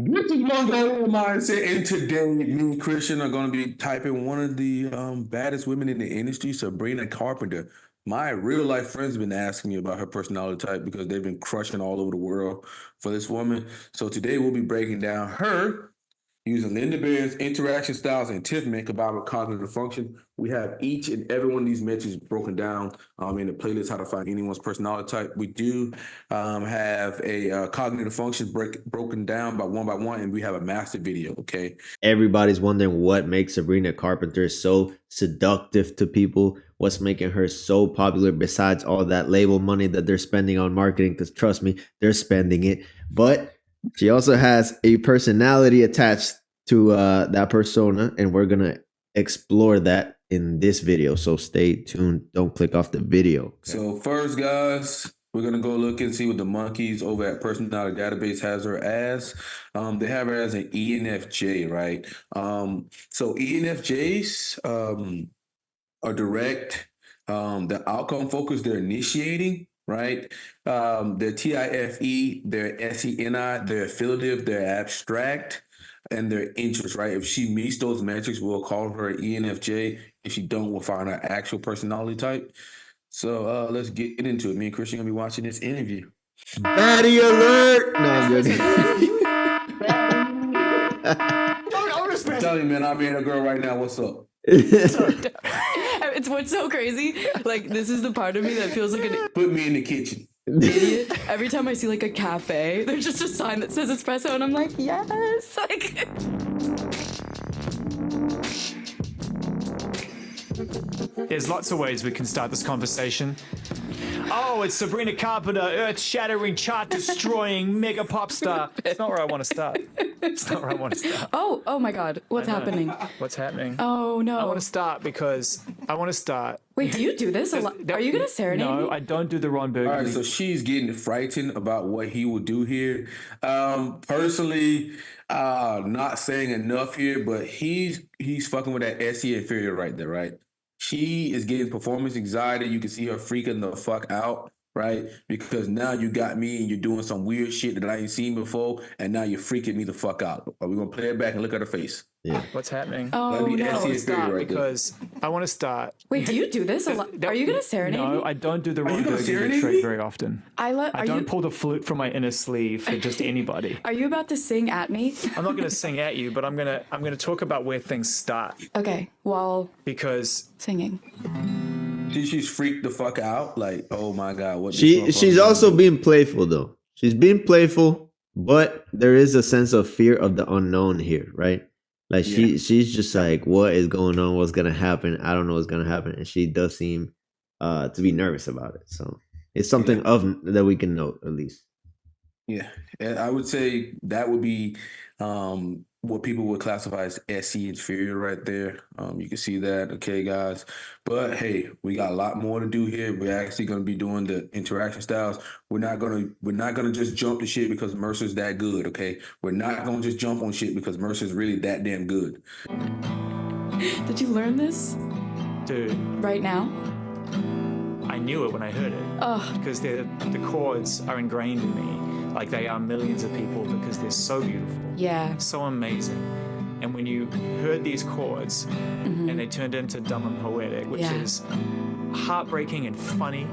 This is Monday Mindset, and today me and Christian are going to be typing one of the baddest women in the industry, Sabrina Carpenter. My real life friends have been asking me about her personality type because they've been crushing all over the world for this woman. So today we'll be breaking down her using Linda Barrens Interaction styles and Tiffany combined with cognitive function. We have each and every one of these metrics broken down in the playlist, how to find anyone's personality type. We do have a cognitive function broken down by one, and we have a master video, okay? Everybody's wondering what makes Sabrina Carpenter so seductive to people. What's making her so popular besides all that label money that they're spending on marketing? Because trust me, they're spending it. But she also has a personality attached to that persona, and we're going to explore that in this video. So stay tuned. Don't click off the video. Okay? So first, guys, we're going to go look and see what the monkeys over at Personality Database has her as. They have her as an ENFJ, right? So ENFJs are direct. They're outcome focused. They're initiating. Right? They're TIFE, they're SENI, they're affiliative, they're abstract, and they're interest, right? If she meets those metrics, we'll call her an ENFJ. If she don't, we'll find her actual personality type. So let's get into it. Me and Christian are going to be watching this interview. Baddie alert! No, I'm joking. I'm telling you, man, I'm being a girl right now. What's up? It's what's so crazy. Like, this is the part of me that feels like an Put me in the kitchen. idiot. Every time I see like a cafe, there's just a sign that says espresso, and I'm like, yes. Like, there's lots of ways we can start this conversation. Oh, it's Sabrina Carpenter, earth-shattering, chart-destroying, mega pop star. It's not where I want to start. It's not where I want to start. oh my God, what's happening? What's happening? Oh no. I want to start because I want to start. Wait, do you do this a lot? Are you gonna serenade me? No, I don't do the Ron Burgundy. All right, so she's getting frightened about what he will do here. Personally, not saying enough here, but he's fucking with that SE inferior right there, right? She is getting performance anxiety. You can see her freaking the fuck out, right? Because now you got me and you're doing some weird shit that I ain't seen before, and now you're freaking me the fuck out. Are we gonna play it back and look at her face? Yeah. What's happening? Oh no. SE inferior right Because I want to start. Wait, do you do this a lot? Are you gonna serenade me? No, I don't do the Ron you gonna Burgundy serenade trick me? very often. I don't pull the flute from my inner sleeve for just anybody. Are you about to sing at me? I'm not going to sing at you, but I'm gonna talk about where things start Okay, while because singing. She's freaked the fuck out. Like, oh my God, what? She's also being playful though. She's being playful, but there is a sense of fear of the unknown here, right? Like she's just like, what is going on? What's gonna happen? I don't know what's gonna happen, and she does seem to be nervous about it. So it's something that we can note at least. Yeah, and I would say that would be what people would classify as SE inferior right there. You can see that, okay, guys. But hey, we got a lot more to do here. We're actually going to be doing the interaction styles. We're not gonna just jump to shit because Mercer's that good, okay? We're not gonna just jump on shit because Mercer's really that damn good. Did you learn this dude, right now? I knew it when I heard it because the chords are ingrained in me. Like they are millions of people because they're so beautiful. Yeah. So amazing. And when you heard these chords and they turned into Dumb and Poetic, which is heartbreaking and funny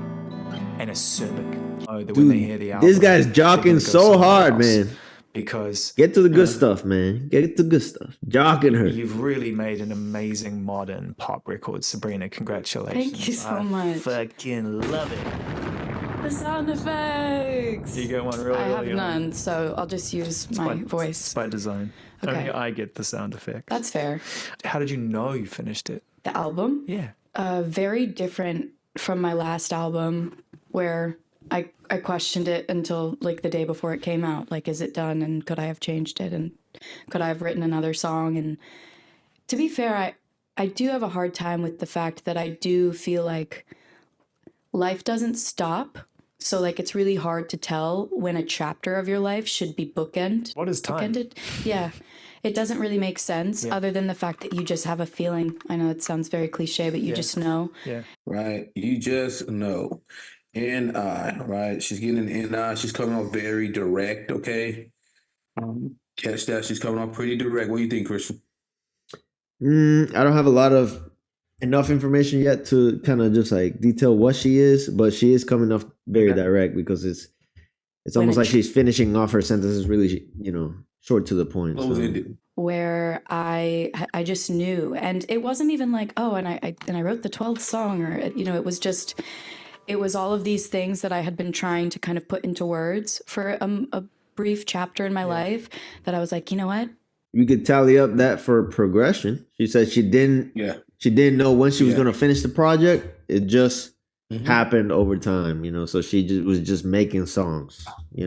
and acerbic. Oh, when they hear the album, this guy's jogging so hard, man. Because get to the good stuff, man. Get to the good stuff. Jogging her. You've really made an amazing modern pop record, Sabrina. Congratulations. Thank you so much. Fucking love it. The sound effects. You get one really I have early none, so I'll just use my voice. It's by design. Okay. Only I get the sound effects. That's fair. How did you know you finished it? The album? Yeah. Very different from my last album where I questioned it until like the day before it came out. Like, is it done? And could I have changed it? And could I have written another song? And to be fair, I do have a hard time with the fact that I do feel like life doesn't stop. So like it's really hard to tell when a chapter of your life should be bookended. What is time? Bookended. Yeah. It doesn't really make sense other than the fact that you just have a feeling. I know it sounds very cliche, but you just know. Yeah. Right. You just know. Right? She's getting an NI. She's coming off very direct, okay? Catch that. She's coming off pretty direct. What do you think, Christian? I don't have a lot of enough information yet to kind of just like detail what she is, but she is coming off very direct because it's almost like she's finishing off her sentences really, short to the point. Close-ended. Where I just knew, and it wasn't even like, oh, and I wrote the 12th song, or it was all of these things that I had been trying to kind of put into words for a brief chapter in my life, that I was like, you know what? You could tally up that for progression. She said she didn't know when she was going to finish the project. It just happened over time, so she was just making songs, I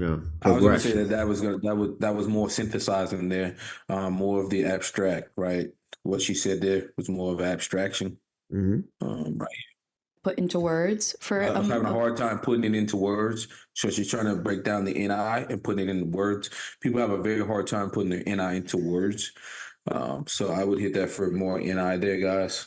was going to say that was more synthesizing there, more of the abstract, right? What she said there was more of abstraction, right? Put into words for I was having a hard time putting it into words. So she's trying to break down the NI and putting it into words. People have a very hard time putting their NI into words. So I would hit that for more NI there, guys.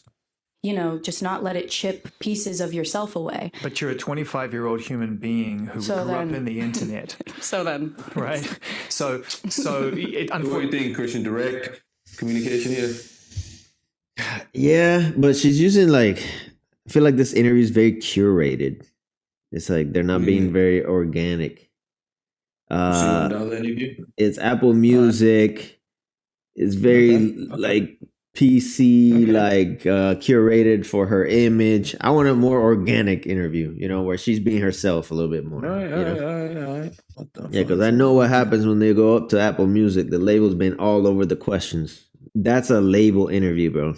Just not let it chip pieces of yourself away. But you're a 25-year-old human being who grew up in the internet. So then. Right? So what do you think, Christian? Direct communication here? Yeah, but she's using I feel like this interview is very curated. It's like they're not being very organic. It's Apple Music. It's very PC, curated for her image. I want a more organic interview, where she's being herself a little bit more. All right. Yeah, because I know what happens when they go up to Apple Music. The label's been all over the questions. That's a label interview, bro.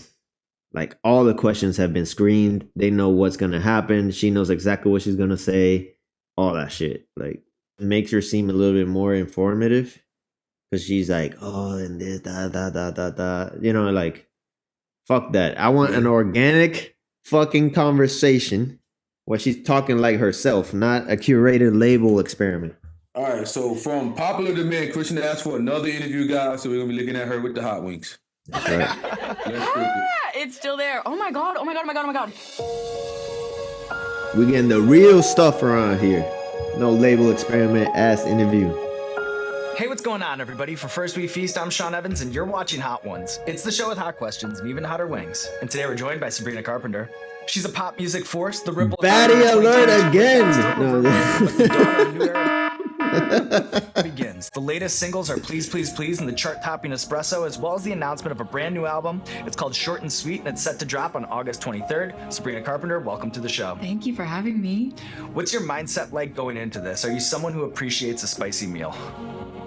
Like, all the questions have been screened. They know what's going to happen. She knows exactly what she's going to say. All that shit. Like, it makes her seem a little bit more informative. Because she's like, oh, and this, fuck that. I want an organic fucking conversation where she's talking like herself, not a curated label experiment. All right, so from popular demand, Christian asked for another interview, guys. So we're going to be looking at her with the hot wings. That's right. It's still there. Oh my god. We getting the real stuff around here. No label experiment ass interview. Hey, what's going on, everybody? For First We Feast, I'm Sean Evans, and you're watching Hot Ones. It's the show with hot questions and even hotter wings. And today we're joined by Sabrina Carpenter. She's a pop music force, the ripple. Baddie alert again! Begins. The latest singles are Please, Please, Please and the chart-topping Espresso, as well as the announcement of a brand new album. It's called Short and Sweet, and it's set to drop on August 23rd. Sabrina Carpenter, welcome to the show. Thank you for having me. What's your mindset like going into this? Are you someone who appreciates a spicy meal?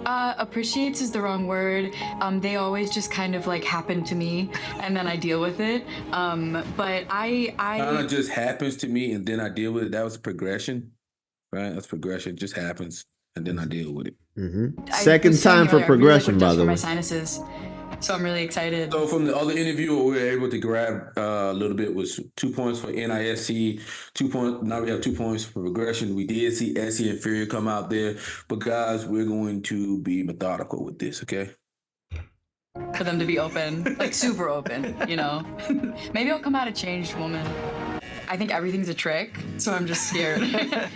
Appreciates is the wrong word. They always just kind of happen to me, and then I deal with it. But I kind of just happens to me, and then I deal with it. That was progression, right? That's progression. It just happens, and then I deal with it. Second time for progression, by the way. My sinuses, so I'm really excited. So from the other interview, what we were able to grab a little bit was 2 points for NISC, 2 points. Now we have 2 points for progression. We did see SE Inferior come out there, but guys, we're going to be methodical with this, okay? For them to be open, super open, Maybe I'll come out a changed woman. I think everything's a trick, so I'm just scared.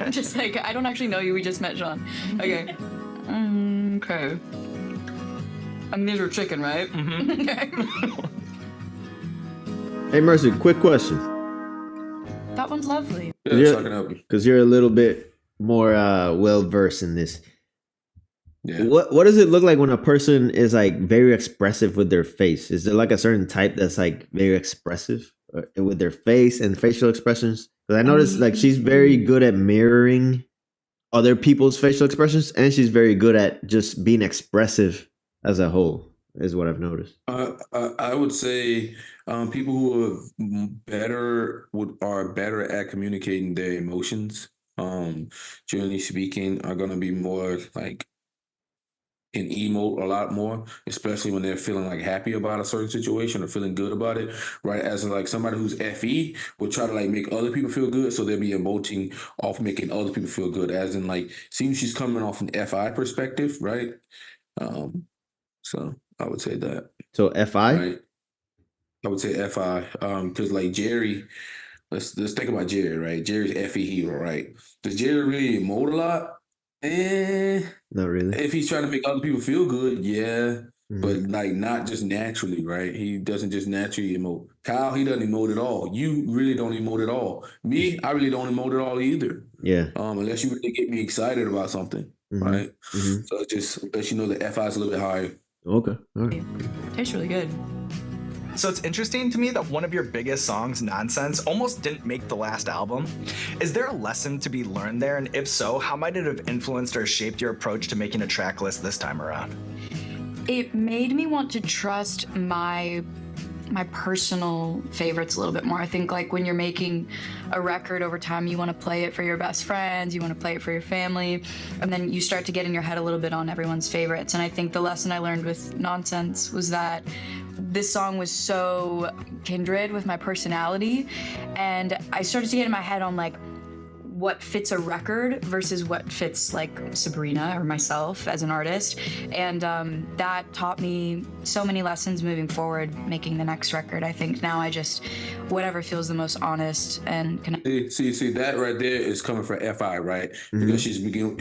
Just I don't actually know you. We just met, Sean. Okay. Okay. I mean, these are chicken, right? Okay. Hey, Mercy, quick question. That one's lovely. Because you're a little bit more well-versed in this. Yeah. What does it look like when a person is very expressive with their face? Is there a certain type that's very expressive with their face and facial expressions? Because I noticed she's very good at mirroring other people's facial expressions, and she's very good at just being expressive as a whole, is what I've noticed. I would say people who are better at communicating their emotions, generally speaking, are going to be more in emote a lot more, especially when they're feeling happy about a certain situation or feeling good about it, right? As in somebody who's FE will try to make other people feel good, so they'll be emoting off making other people feel good. As in seems she's coming off an FI perspective, right? So I would say that. So FI, right? I would say FI, because Jerry. Let's think about Jerry, right? Jerry's FE hero, right? Does Jerry really emote a lot? Not really. If he's trying to make other people feel good, yeah. But Mhm. like not just naturally, right? He doesn't just naturally emote. Kyle, he doesn't emote at all. You really don't emote at all. Me, I really don't emote at all either. Yeah. Unless you really get me excited about something, Hmm. right? Hmm. So it just lets you know the FI is a little bit higher. Okay. All right. Tastes really good. So it's interesting to me that one of your biggest songs, Nonsense, almost didn't make the last album. Is there a lesson to be learned there? And if so, how might it have influenced or shaped your approach to making a track list this time around? It made me want to trust my personal favorites a little bit more. I think like when you're making a record over time, you want to play it for your best friends, you want to play it for your family, and then you start to get in your head a little bit on everyone's favorites. And I think the lesson I learned with Nonsense was that this song was so kindred with my personality, and I started to get in my head on like what fits a record versus what fits like Sabrina or myself as an artist. And that taught me so many lessons moving forward, making the next record. I think now I just, whatever feels the most honest and connected. See, that right there is coming from FI, right? Mhm. Because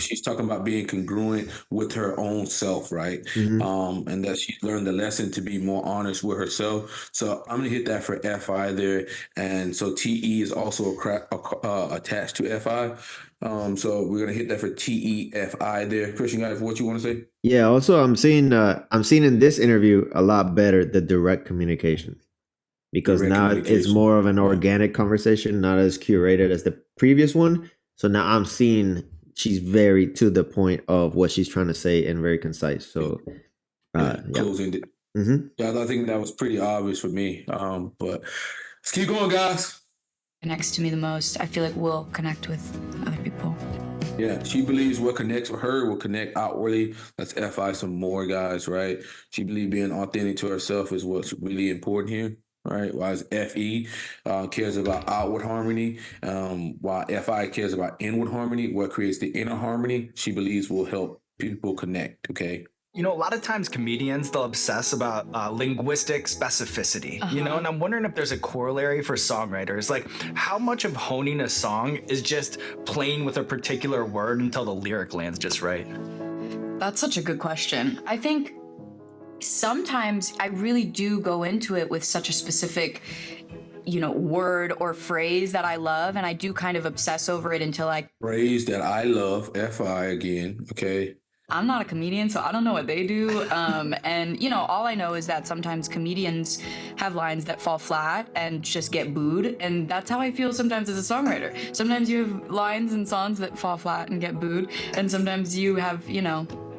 she's talking about being congruent with her own self, right? Mhm. And that she's learned the lesson to be more honest with herself. So I'm gonna hit that for FI there, and so TE is also attached to FI. So we're gonna hit that for TEFI there. Christian, guys, what you want to say? Yeah. Also, I'm seeing in this interview a lot better the direct communication, because Direct now it's communication. more of an organic conversation, not as curated as the previous one. So now I'm seeing she's very to the point of what she's trying to say and very concise. So yeah. Closing. Mm-hmm. Yeah, I think that was pretty obvious for me. But let's keep going, guys. Connects to me the most. I feel like we'll connect with other people. Yeah, she believes what connects with her will connect outwardly. Let's FI some more, guys, right? She believes being authentic to herself is what's really important here, right? While FE cares about outward harmony, while FI cares about inward harmony, what creates the inner harmony, she believes will help people connect, okay? You know, a lot of times comedians, they'll obsess about linguistic specificity, you know, and I'm wondering if there's a corollary for songwriters. Like, how much of honing a song is just playing with a particular word until the lyric lands just right? That's such a good question. I think sometimes I really do go into it with such a specific, word or phrase that I love, and I do kind of obsess over it until Phrase that I love, FI again, okay? I'm not a comedian, so I don't know what they do. And, all I know is that sometimes comedians have lines that fall flat and just get booed. And that's how I feel sometimes as a songwriter. Sometimes you have lines and songs that fall flat and get booed. And sometimes you have,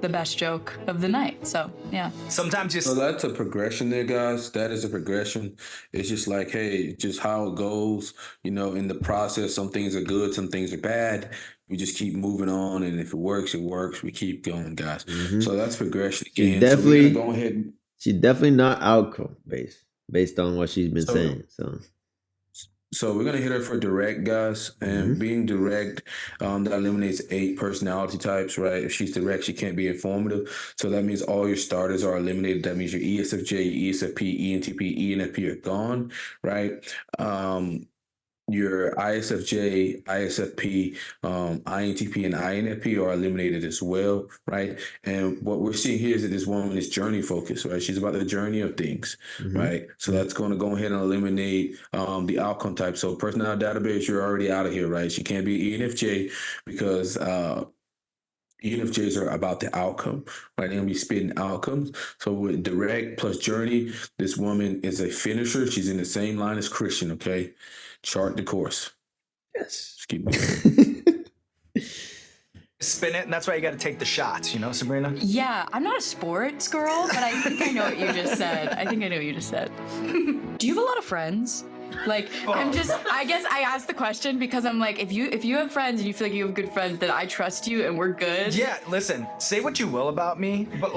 the best joke of the night. So, yeah. Sometimes you... So that's a progression there, guys. That is a progression. It's just like, hey, just how it goes, in the process. Some things are good, some things are bad. We just keep moving on, and if it works, it works. We keep going, guys. Mm-hmm. So that's progression She's again. definitely, so we're gonna go ahead. She's definitely not outcome based on what she's been saying. So we're gonna hit her for direct, guys, and being direct, that eliminates 8 personality types, right? If she's direct, she can't be informative. So that means all your starters are eliminated. That means your ESFJ, ESFP, ENTP, ENFP are gone, right? Your ISFJ, ISFP, INTP, and INFP are eliminated as well, right? And what we're seeing here is that this woman is journey focused, right? She's about the journey of things, right? So that's going to go ahead and eliminate the outcome type. So personality database, you're already out of here, right? She can't be ENFJ because ENFJs are about the outcome, right? They're going to be spitting outcomes. So with direct plus journey, this woman is a finisher. She's in the same line as Christian, okay? Chart the course. Yes. Just keep moving. Spin it, and that's why you got to take the shots, Sabrina? Yeah, I'm not a sports girl, but I think I know what you just said. Do you have a lot of friends? I guess I asked the question because I'm like, if you have friends and you feel like you have good friends, then I trust you and we're good. Yeah, listen, say what you will about me, but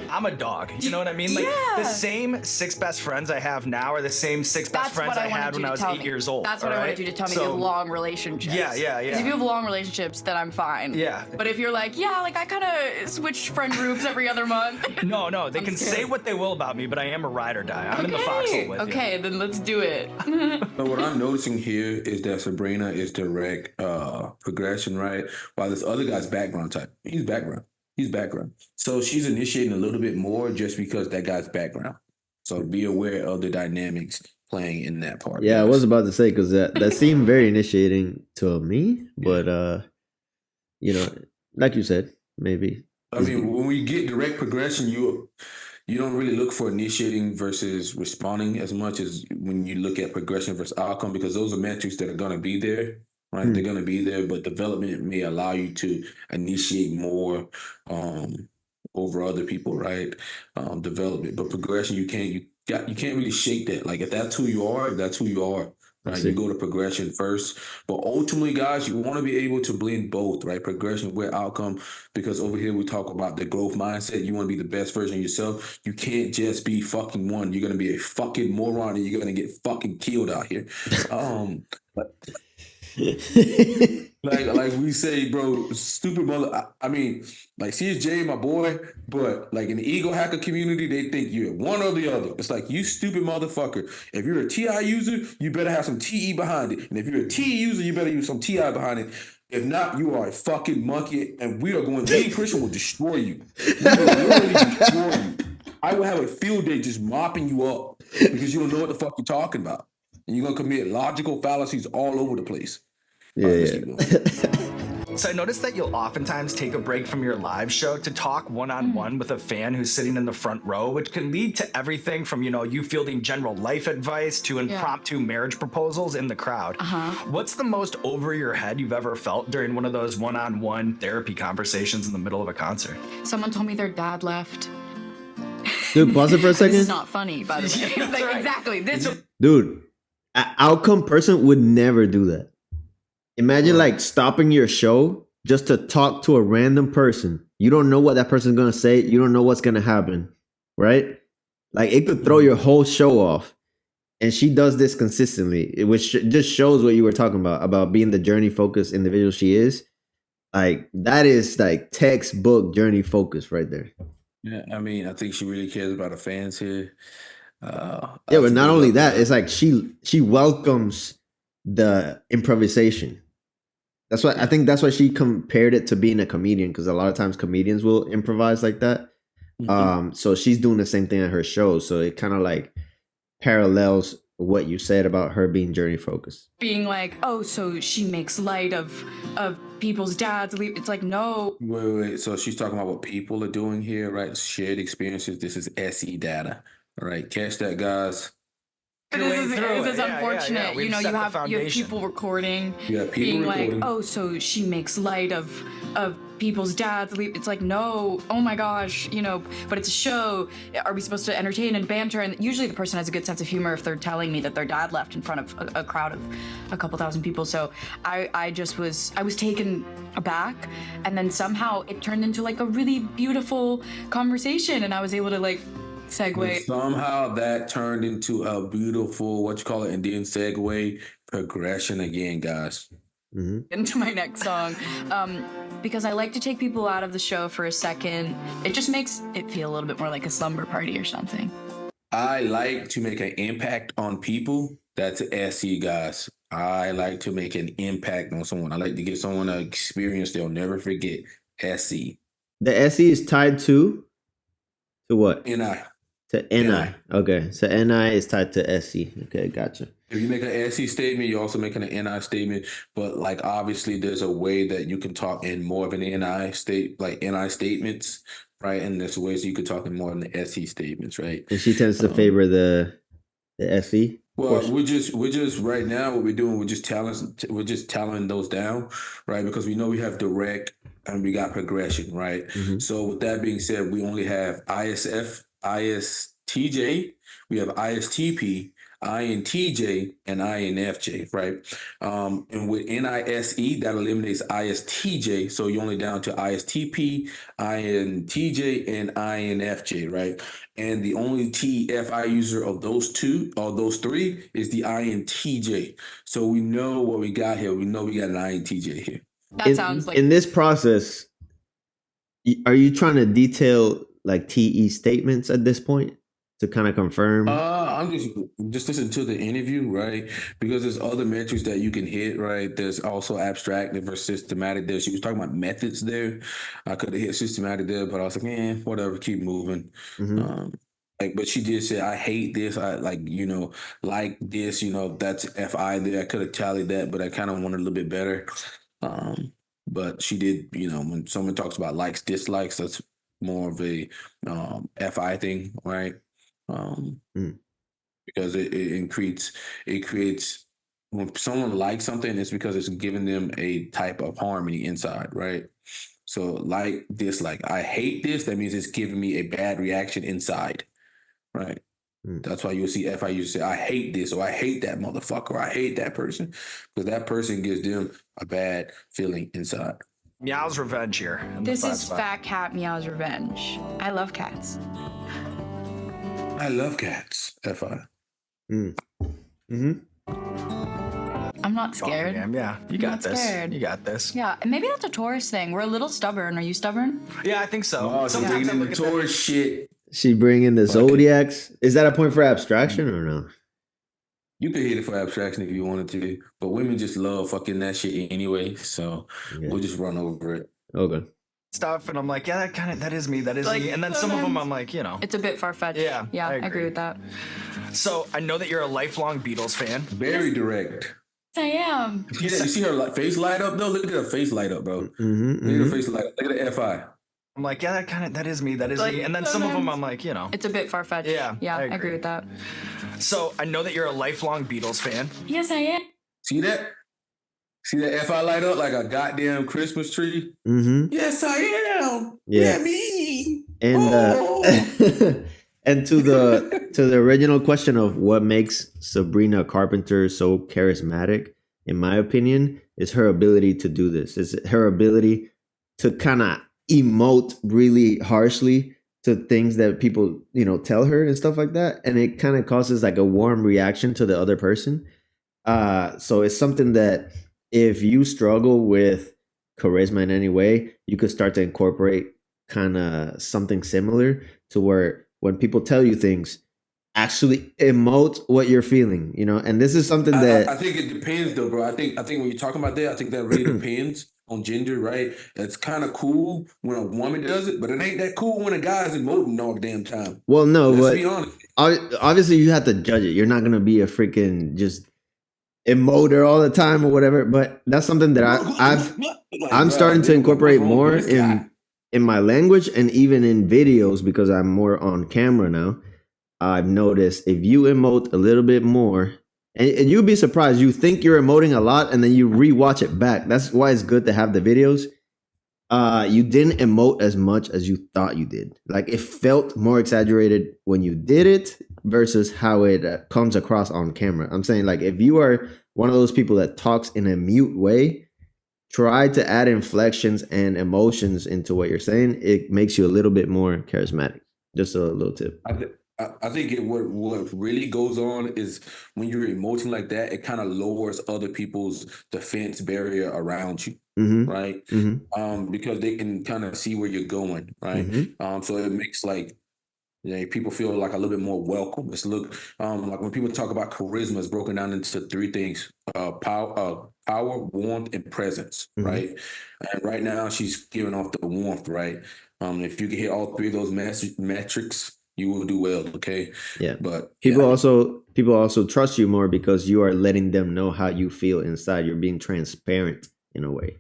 I'm a dog. You know what I mean? The same 6 best friends I have now are the same 6 best friends I had when I was 8 years old. That's what I wanted you to tell me. You have long relationships. Yeah. Because if you have long relationships, then I'm fine. Yeah. But if you're like, I kind of switch friend groups every other month. No, they can say what they will about me, but I am a ride or die. I'm in the foxhole with you. Okay, then let's do it. So what I'm noticing here is that Sabrina is direct progression, right? While this other guy's background type. He's background. He's background. So she's initiating a little bit more just because that guy's background. So be aware of the dynamics playing in that part. Yeah, I guys. was about to say because that seemed very initiating to me, but you know, like you said, maybe. I mean, when we get direct progression, you don't really look for initiating versus responding as much as when you look at progression versus outcome, because those are metrics that are going to be there, right? They're going to be there, but development may allow you to initiate more over other people, right? Development, but progression, you can't really shake that. Like if that's who you are, that's who you are. Right, you go to progression first, but ultimately, guys, you want to be able to blend both, right? Progression with outcome, because over here we talk about the growth mindset. You want to be the best version of yourself. You can't just be fucking one. You're gonna be a fucking moron, and you're gonna get fucking killed out here. But like we say, bro, stupid mother. I mean, like CSJ, my boy, but like in the ego hacker community, they think you're one or the other. It's like, you stupid motherfucker. If you're a TI user, you better have some TE behind it, and if you're a TE user, you better use some TI behind it. If not, you are a fucking monkey, and we are going. Me and Christian will destroy you. We will literally destroy you. I will have a field day just mopping you up because you don't know what the fuck you're talking about, and you're gonna commit logical fallacies all over the place. So I noticed that you'll oftentimes take a break from your live show to talk one-on-one with a fan who's sitting in the front row, which can lead to everything from, you fielding general life advice to impromptu marriage proposals in the crowd. What's the most over your head you've ever felt during one of those one-on-one therapy conversations in the middle of a concert? Someone told me their dad left. Dude, pause it for a second. This is not funny, by the way. Like, right. exactly. Dude, an outcome person would never do that. Imagine like stopping your show just to talk to a random person. You don't know what that person's going to say. You don't know what's going to happen, right? Like it could throw your whole show off. And she does this consistently, which just shows what you were talking about being the journey focused individual she is. Like that is like textbook journey focus right there. Yeah, I mean, I think she really cares about her fans here. Yeah, but not only that, it's like she welcomes the improvisation. That's why I think that's why she compared it to being a comedian, because a lot of times comedians will improvise like that. So she's doing the same thing at her shows. So it kind of like parallels what you said about her being journey focused. Being like, oh, so she makes light of people's dads. It's like, no. Wait. So she's talking about what people are doing here, right? Shared experiences. This is SE data. All right, catch that, guys. This is unfortunate. Yeah. You have people recording, being like, oh, so she makes light of people's dads. It's like, no, oh my gosh, but it's a show. Are we supposed to entertain and banter? And usually the person has a good sense of humor if they're telling me that their dad left in front of a crowd of a couple thousand people. So I was taken aback, and then somehow it turned into like a really beautiful conversation, and I was able to like segue. But somehow that turned into a beautiful, Indian segue progression again, guys. Into my next song, because I like to take people out of the show for a second. It just makes it feel a little bit more like a slumber party or something. I like to make an impact on people. That's SE, guys. I like to make an impact on someone. I like to give someone an experience they'll never forget. SE. The SE is tied to what? NI. To NI. Okay. So NI is tied to SE. Okay, gotcha. If you make an SE statement, you're also making an NI statement. But like obviously there's a way that you can talk in more of an NI statements, right? And there's ways you could talk in more in the SE statements, right? And she tends to favor the SE. Well, we're just right now what we're doing, we're just tallying those down, right? Because we know we have direct and we got progression, right? So with that being said, we only have ISF, ISTJ, we have ISTP, INTJ, and INFJ, right? And with NISE, that eliminates ISTJ. So you're only down to ISTP, INTJ, and INFJ, right? And the only TFI user of those three is the INTJ. So we know what we got here. We know we got an INTJ here. That sounds like... In this process, are you trying to detail like TE statements at this point to kind of confirm? I'm just listening to the interview, right? Because there's other metrics that you can hit, right? There's also abstract versus systematic. There, she was talking about methods there. I could have hit systematic there, but I was like, man, whatever, keep moving. Mm-hmm. Like, but she did say, I hate this. I like, like this. That's FI there. I could have tallied that, but I kind of wanted a little bit better. But she did, when someone talks about likes, dislikes, that's more of a FI thing, right? Because it creates when someone likes something, it's because it's giving them a type of harmony inside, right? So like, dislike, I hate this. That means it's giving me a bad reaction inside, right? That's why you'll see FI you say, I hate this, or I hate that motherfucker, or I hate that person, because that person gives them a bad feeling inside. Meow's revenge here. This is Fat Cat Meow's revenge. I love cats. I love cats, FI. Mm-hmm. I'm not scared. Yeah, you got not this. scared. You got this. Yeah, and maybe that's a Taurus thing. We're a little stubborn. Are you stubborn? Yeah, I think so. Oh, so Sometimes I bringing in look the at that- Taurus shit. She bring in the zodiacs. Is that a point for abstraction or no? You could hit it for abstraction if you wanted to, but women just love fucking that shit anyway. So we'll just run over it. Okay. stuff, and I'm like, yeah, that is me, that is Like, me. And then some of them, I'm like, It's a bit far-fetched. Yeah, Yeah, I I agree with that. So I know that you're a lifelong Beatles fan. Very direct. I am. You see her face light up though? Look at her face light up, bro. Look at her face light up. Look at the FI. I'm like, yeah, that is me, that is me. And then some of them, I'm like, It's a bit far-fetched. Yeah, Yeah, I I agree with that. So I know that you're a lifelong Beatles fan. Yes, I am. See that? See that FI light up like a goddamn Christmas tree? Mm-hmm. Yes, I am. Yeah. Me. And and to the original question of what makes Sabrina Carpenter so charismatic, in my opinion, is her ability to do this. Is her ability to kind of emote really harshly to things that people, tell her and stuff like that. And it kind of causes like a warm reaction to the other person. So it's something that if you struggle with charisma in any way, you could start to incorporate kind of something similar to where when people tell you things, actually emote what you're feeling, and this is something that I think it depends though, bro. I think when you're talking about that, I think that really depends on gender, right? It's kind of cool when a woman does it, but it ain't that cool when a guy's emoting all the damn time. Well, no, Let's but be honest. obviously you have to judge it. You're not gonna be a freaking just emoter all the time or whatever. But that's something that I'm starting to incorporate more in my language and even in videos because I'm more on camera now. I've noticed if you emote a little bit more, and you'd be surprised, you think you're emoting a lot and then you rewatch it back. That's why it's good to have the videos. You didn't emote as much as you thought you did. Like it felt more exaggerated when you did it versus how it comes across on camera. I'm saying like if you are one of those people that talks in a mute way, try to add inflections and emotions into what you're saying. It makes you a little bit more charismatic. Just a little tip. I think what really goes on is when you're emoting like that, it kind of lowers other people's defense barrier around you, right? Because they can kind of see where you're going, right? So it makes people feel like a little bit more welcome. It's like when people talk about charisma, it's broken down into three things: power, warmth, and presence, right? And right now, she's giving off the warmth, right? If you can hit all three of those metrics, you will do well. Okay. Yeah. But people also trust you more because you are letting them know how you feel inside. You're being transparent in a way,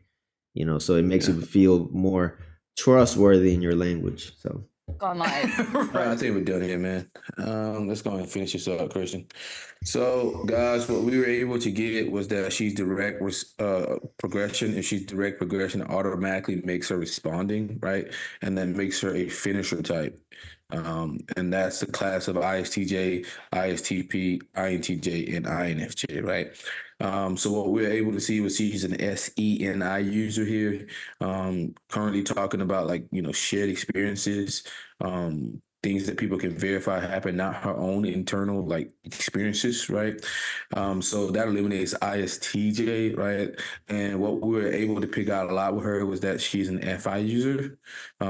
so it makes you feel more trustworthy in your language. So. Gone live. I think we're done here, man. Let's go ahead and finish this up, Christian. So, guys, what we were able to get was that she's direct progression. If she's direct progression, it automatically makes her responding, right? And then makes her a finisher type. And that's the class of ISTJ, ISTP, INTJ, and INFJ, right? So what we're able to see was she's an SENI user here, currently talking about shared experiences, things that people can verify happen, not her own internal like experiences, right? So that eliminates ISTJ, right? And what we were able to pick out a lot with her was that she's an FI user.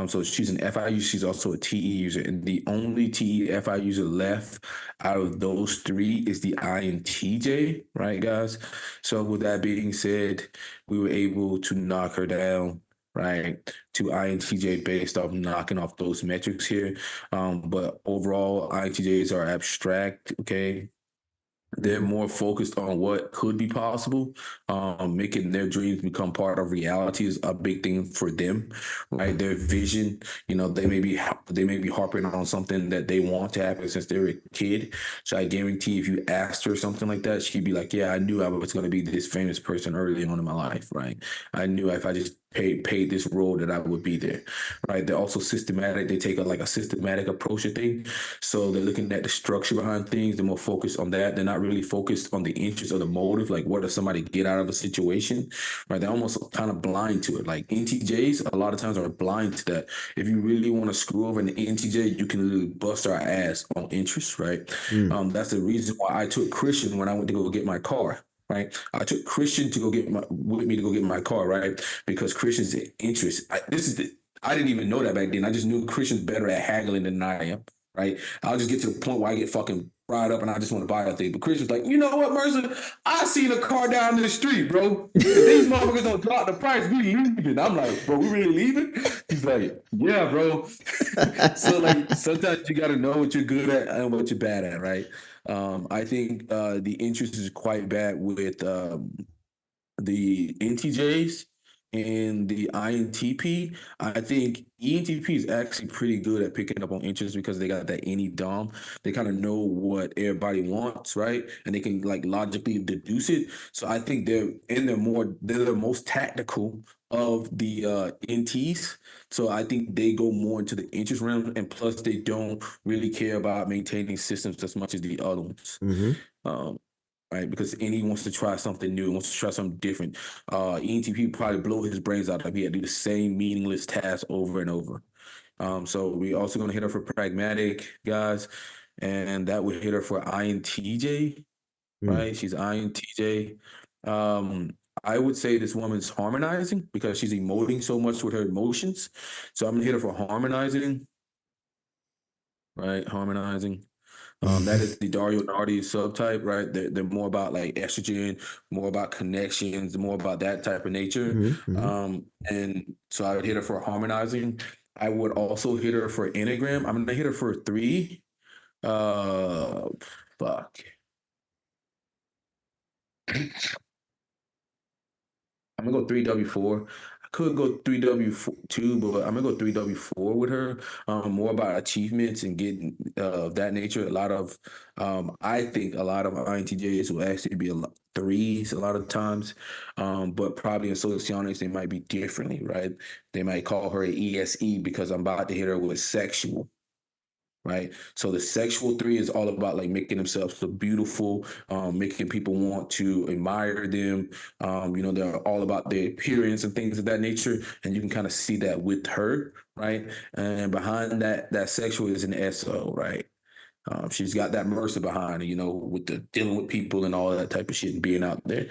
So she's an FI user. She's also a TE user, and the only TE FI user left out of those three is the INTJ, right, guys? So with that being said, we were able to knock her down, right, to INTJ based off knocking off those metrics here. But overall, INTJs are abstract, okay? They're more focused on what could be possible. Making their dreams become part of reality is a big thing for them, right? Their vision, they may be harping on something that they want to happen since they're a kid. So I guarantee if you asked her something like that, she'd be like, "Yeah, I knew I was going to be this famous person early on in my life, right? I knew if I just paid this role that I would be there, right?" They're also systematic. They take a systematic approach to things. So they're looking at the structure behind things. They're more focused on that. They're not really focused on the interest or the motive, like what does somebody get out of a situation, right? They're almost kind of blind to it. Like NTJs, a lot of times are blind to that. If you really want to screw over an NTJ, you can literally bust our ass on interest, right? That's the reason why I took Christian when I went to go get my car. Right, I took Christian to go with me to go get my car, right? Because Christian's interest. I didn't even know that back then. I just knew Christian's better at haggling than I am, right? I'll just get to the point where I get fucking fried up and I just want to buy a thing. But Christian's like, you know what, Mercer? I seen a car down the street, bro. If these motherfuckers don't drop the price, we leaving. I'm like, bro, we really leaving? He's like, yeah, bro. So like sometimes you gotta know what you're good at and what you're bad at, right? I think the interest is quite bad with the NTJs and the INTP. I think ENTP is actually pretty good at picking up on interest because they got that any dom. They kind of know what everybody wants, right? And they can like logically deduce it. So I think they're the most tactical of the NTs. So I think they go more into the interest realm, and plus they don't really care about maintaining systems as much as the other ones. Right, because NE wants to try something new, wants to try something different. ENTP probably blow his brains out if he had to do the same meaningless task over and over. So we also going to hit her for pragmatic, guys, and that would hit her for INTJ, right? She's INTJ. I would say this woman's harmonizing because she's emoting so much with her emotions. So I'm going to hit her for harmonizing, right? Harmonizing. That is the Dario Nardi subtype, right? They're more about like estrogen, more about connections, more about that type of nature. And so I would hit her for harmonizing. I would also hit her for Enneagram. I'm gonna hit her for 3. Fuck. I'm gonna go 3W4. I could go 3W2, but I'm gonna go 3W4 with her. More about achievements and getting that nature. I think a lot of INTJs will actually be threes a lot of times, but probably in socionics they might be differently, right? They might call her an ESE because I'm about to hit her with sexual. Right. So the sexual 3 is all about like making themselves look beautiful, making people want to admire them. They're all about their appearance and things of that nature. And you can kind of see that with her, right? And behind that sexual is an SO, right? She's got that Mercer behind her, with the dealing with people and all that type of shit and being out there.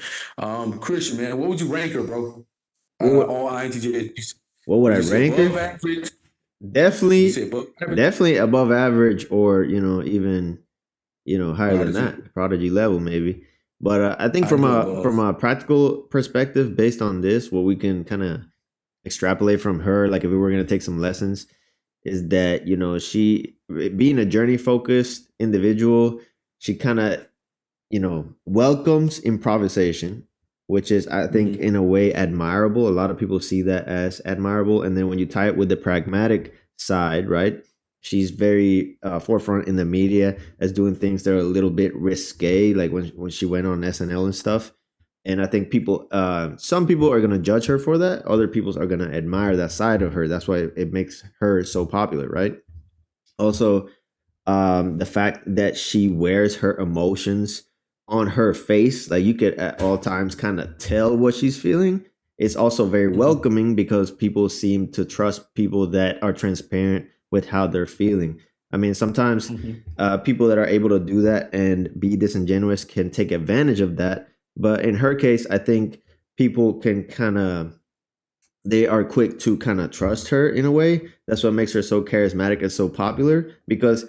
Christian, man, what would you rank her, bro? All INTJs. What would I rank her? Average? Definitely above average, or even higher than that, prodigy level maybe. But I think from a practical perspective, based on this, what we can kind of extrapolate from her, like if we were going to take some lessons, is that she, being a journey focused individual, she kind of welcomes improvisation, which is, I think, in a way admirable. A lot of people see that as admirable. And then when you tie it with the pragmatic side, right? She's very forefront in the media as doing things that are a little bit risque, like when she went on SNL and stuff. And I think some people are going to judge her for that. Other people are going to admire that side of her. That's why it makes her so popular, right? Also, the fact that she wears her emotions on her face, like you could at all times kind of tell what she's feeling. It's also very welcoming because people seem to trust people that are transparent with how they're feeling. I mean, sometimes people that are able to do that and be disingenuous can take advantage of that. But in her case, I think people can they are quick to kind of trust her in a way. That's what makes her so charismatic and so popular because,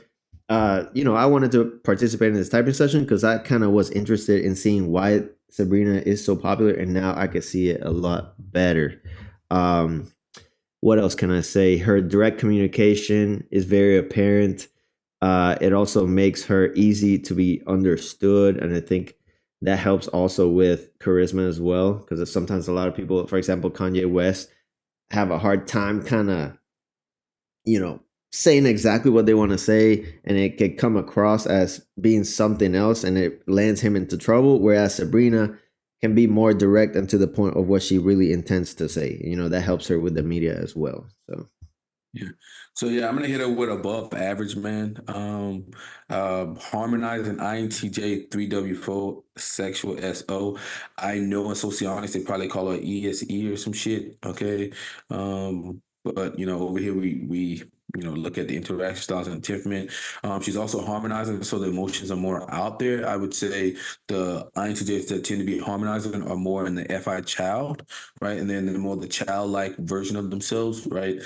I wanted to participate in this typing session because I kind of was interested in seeing why Sabrina is so popular. And now I can see it a lot better. What else can I say? Her direct communication is very apparent. It also makes her easy to be understood. And I think that helps also with charisma as well. Because sometimes a lot of people, for example, Kanye West, have a hard time kind of, saying exactly what they want to say. And it could come across as being something else and it lands him into trouble. Whereas Sabrina can be more direct and to the point of what she really intends to say. That helps her with the media as well. So Yeah. So yeah, I'm gonna hit her with above average, man. Harmonizing INTJ 3W4 sexual SO. I know in sociologists they probably call her ESE or some shit. Okay. But over here we look at the interaction styles and temperament. She's also harmonizing, so the emotions are more out there. I would say the INTJs that tend to be harmonizing are more in the FI child, right? And then the more the childlike version of themselves, right?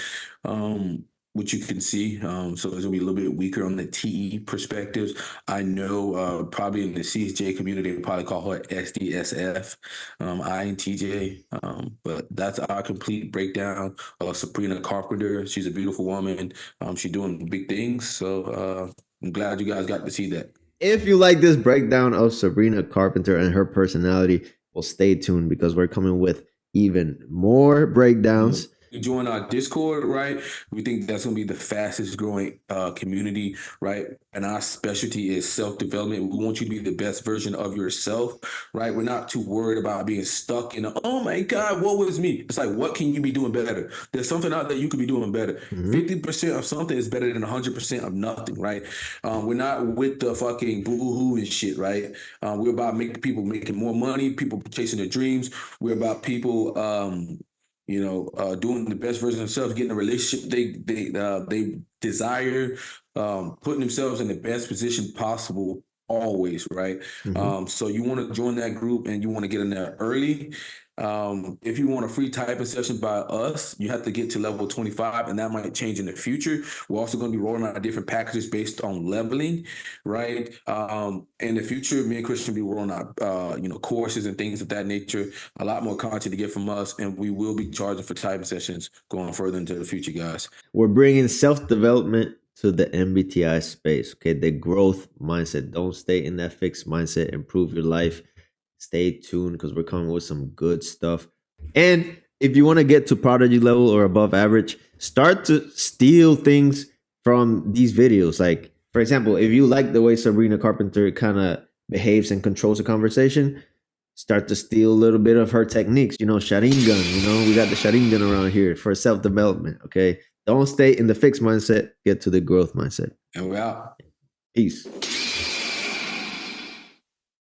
Which you can see. So it's gonna be a little bit weaker on the TE perspectives. I know probably in the CSJ community, they probably call her SDSF, INTJ. But that's our complete breakdown of Sabrina Carpenter. She's a beautiful woman. She's doing big things. So I'm glad you guys got to see that. if you like this breakdown of Sabrina Carpenter and her personality, well, stay tuned because we're coming with even more breakdowns. Join our Discord, right? We think that's going to be the fastest growing community, right? And our specialty is self-development. We want you to be the best version of yourself, right? We're not too worried about being stuck in, oh my God, what was me? It's like, what can you be doing better? There's something out there you could be doing better. 50% of something is better than 100% of nothing, right? We're not with the fucking boo-hoo and shit, right? We're about making people making more money, people chasing their dreams. We're about people doing the best version of themselves, getting a relationship they desire, putting themselves in the best position possible always, right? So you want to join that group and you want to get in there early. If you want a free typing session by us, you have to get to level 25, and that might change in the future. We're also going to be rolling out different packages based on leveling, right? In the future, me and Christian will be rolling out, courses and things of that nature. A lot more content to get from us, and we will be charging for typing sessions going further into the future, guys. We're bringing self-development to the MBTI space, okay? The growth mindset. Don't stay in that fixed mindset. Improve your life. Stay tuned because we're coming with some good stuff. And if you want to get to prodigy level or above average, start to steal things from these videos. Like, for example, if you like the way Sabrina Carpenter kind of behaves and controls a conversation, start to steal a little bit of her techniques. Sharingan, we got the Sharingan around here for self-development, okay? Don't stay in the fixed mindset. Get to the growth mindset. And we're out. Peace.